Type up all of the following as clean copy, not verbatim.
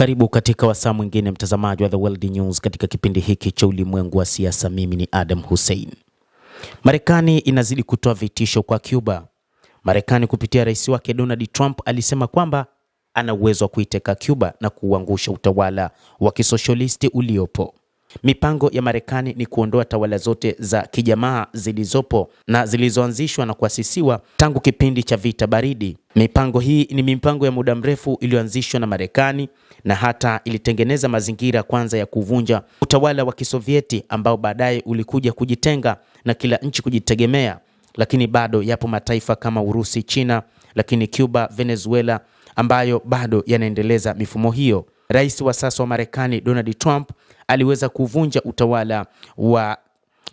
Karibu katika wasaa mwingine mtazamaji wa The World News katika kipindi hiki cha ulimwengu wa siasa. Mimi ni Adam Hussein. Marekani inazidi kutoa vitisho kwa Cuba. Marekani kupitia rais wake Donald Trump alisema kwamba ana uwezo wa kuiteka Cuba na kuangusha utawala wa kisoshalisti uliopo. Mipango ya Marekani ni kuondoa tawala zote za kijamaa zilizopo na zilizoanzishwa na kuasisiwa tangu kipindi cha vita baridi. Mipango hii ni mipango ya muda mrefu iliyoanzishwa na Marekani na hata ilitengeneza mazingira kwanza ya kuvunja utawala wa Kisovieti ambao baadaye ulikuja kujitenga na kila nchi kujitegemea, lakini bado yapo mataifa kama Urusi, China, lakini Cuba, Venezuela ambayo bado yanaendeleza mifumo hiyo. Rais wa sasa wa Marekani Donald Trump aliweza kuvunja utawala wa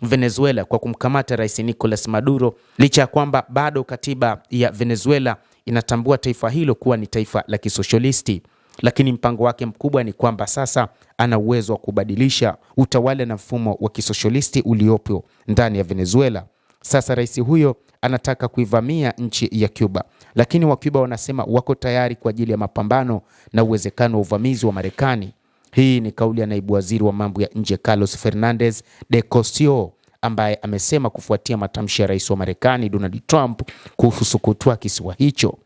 Venezuela kwa kumkamata Rais Nicolas Maduro, licha ya kwamba bado katiba ya Venezuela inatambua taifa hilo kuwa ni taifa la kisoshalisti. Lakini mpango wake mkubwa ni kwamba sasa ana uwezo wa kubadilisha utawala na mfumo wa kisoshalisti uliopo ndani ya Venezuela. Sasa rais huyo anataka kuivamia nchi ya Cuba, lakini wa Cuba wanasema wako tayari kwa ajili ya mapambano na uwezekano wa uvamizi wa Marekani. Hii ni kauli ya naibu waziri wa mambo ya nje Carlos Fernandez de Cosio, ambaye amesema kufuatia matamshi ya rais wa Marekani Donald Trump kuhusu kutwaa kisiwa hicho.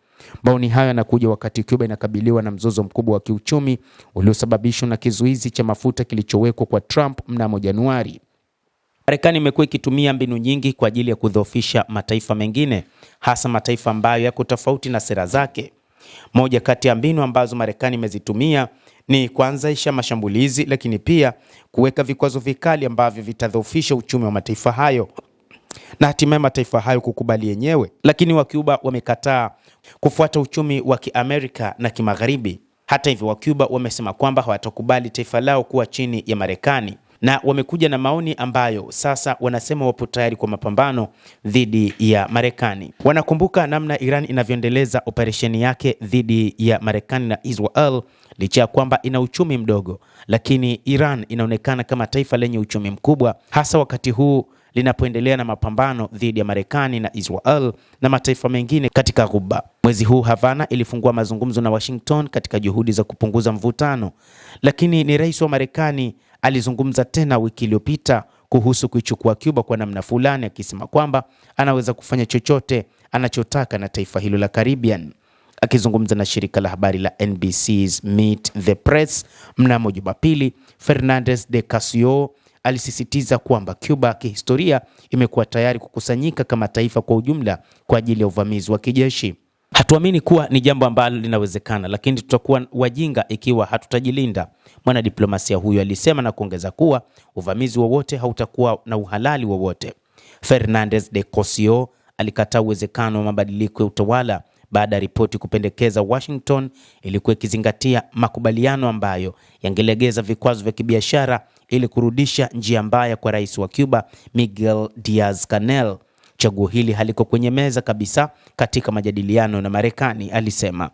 Maoni hayo yanakuja wakati Cuba inakabiliwa na mzozo mkubwa wa kiuchumi uliosababishwa na kizuizi cha mafuta kilichowekwa kwa Trump mnamo Januari. Marekani imekuwa ikitumia mbinu nyingi kwa ajili ya kudhoofisha mataifa mengine, hasa mataifa ambayo yako tofauti na sera zake. Moja kati ya mbinu ambazo Marekani imezitumia ni kuanzisha mashambulizi, lakini pia kuweka vikwazo vikali ambavyo vitadhoofisha uchumi wa mataifa hayo na hatimaye mataifa hayo kukubali yenyewe. Lakini wa Cuba wamekataa kufuata uchumi wa Kiamerika na Kimagharibi. Hata hivyo, wa Cuba wamesema kwamba hawatakubali taifa lao kuwa chini ya Marekani, na wamekuja na maoni ambayo sasa wanasema wapo tayari kwa mapambano dhidi ya Marekani. Wanakumbuka namna Iran inavyoendeleza operesheni yake dhidi ya Marekani na Israel, licha ya kwamba ina uchumi mdogo, lakini Iran inaonekana kama taifa lenye uchumi mkubwa, hasa wakati huu linapoendelea na mapambano dhidi ya Marekani na Israel na mataifa mengine katika Ghuba. Mwezi huu Havana ilifungua mazungumzo na Washington katika juhudi za kupunguza mvutano, lakini ni rais wa Marekani alizungumza tena wiki iliyopita kuhusu kuichukua Cuba kwa namna fulani, akisema kwamba anaweza kufanya chochote anachotaka na taifa hilo la Caribbean. Akizungumza na shirika la habari la NBC's Meet the Press mnamo Jumapili, Fernandez de Cosio alisisitiza kwamba Cuba kihistoria imekuwa tayari kukusanyika kama taifa kwa ujumla kwa ajili ya uvamizi wa kijeshi. Hatuamini kuwa ni jambo ambalo linawezekana, lakini tutakuwa wajinga ikiwa hatutajilinda, mwanadiplomasia huyo alisema, na kuongeza kuwa uvamizi wowote hautakuwa na uhalali wowote. Fernandez de Cosio alikataa uwezekano wa mabadiliko ya utawala baada ya ripoti kupendekeza Washington ilikuwa ikizingatia makubaliano ambayo yangelegeza vikwazo vya kibiashara ili kurudisha njia mbaya kwa rais wa Cuba Miguel Diaz-Canel. Chaguo hili haliko kwenye meza kabisa katika majadiliano na Marekani, alisema.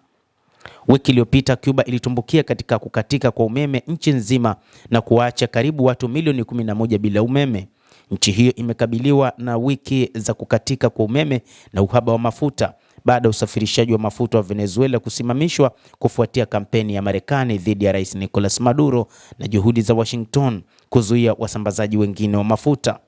Wiki iliyopita Cuba ilitumbukia katika kukatika kwa umeme nchi nzima na kuacha karibu watu milioni 11 bila umeme. Nchi hiyo imekabiliwa na wiki za kukatika kwa umeme na uhaba wa mafuta baada ya usafirishaji wa mafuta wa Venezuela kusimamishwa kufuatia kampeni ya Marekani dhidi ya Rais Nicolas Maduro na juhudi za Washington kuzuia wasambazaji wengine wa mafuta.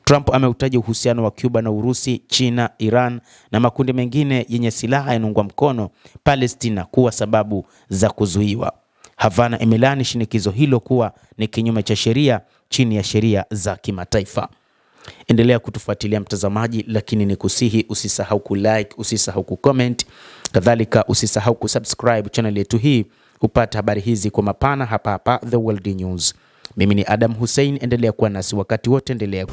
Trump ameutaja uhusiano wa Cuba na Urusi, China, Iran na makundi mengine yenye silaha yanayounga mkono Palestina kuwa sababu za kuzuiwa. Havana imelaani shinikizo hilo kuwa ni kinyume cha sheria chini ya sheria za kimataifa. Endelea kutufuatilia mtazamaji, lakini nikusihi usisahau kulike, usisahau kucomment, kadhalika usisahau kusubscribe channel yetu hii upate habari hizi kwa mapana hapa The World News. Mimi ni Adam Hussein, endelea kuwa nasi wakati wote, endelea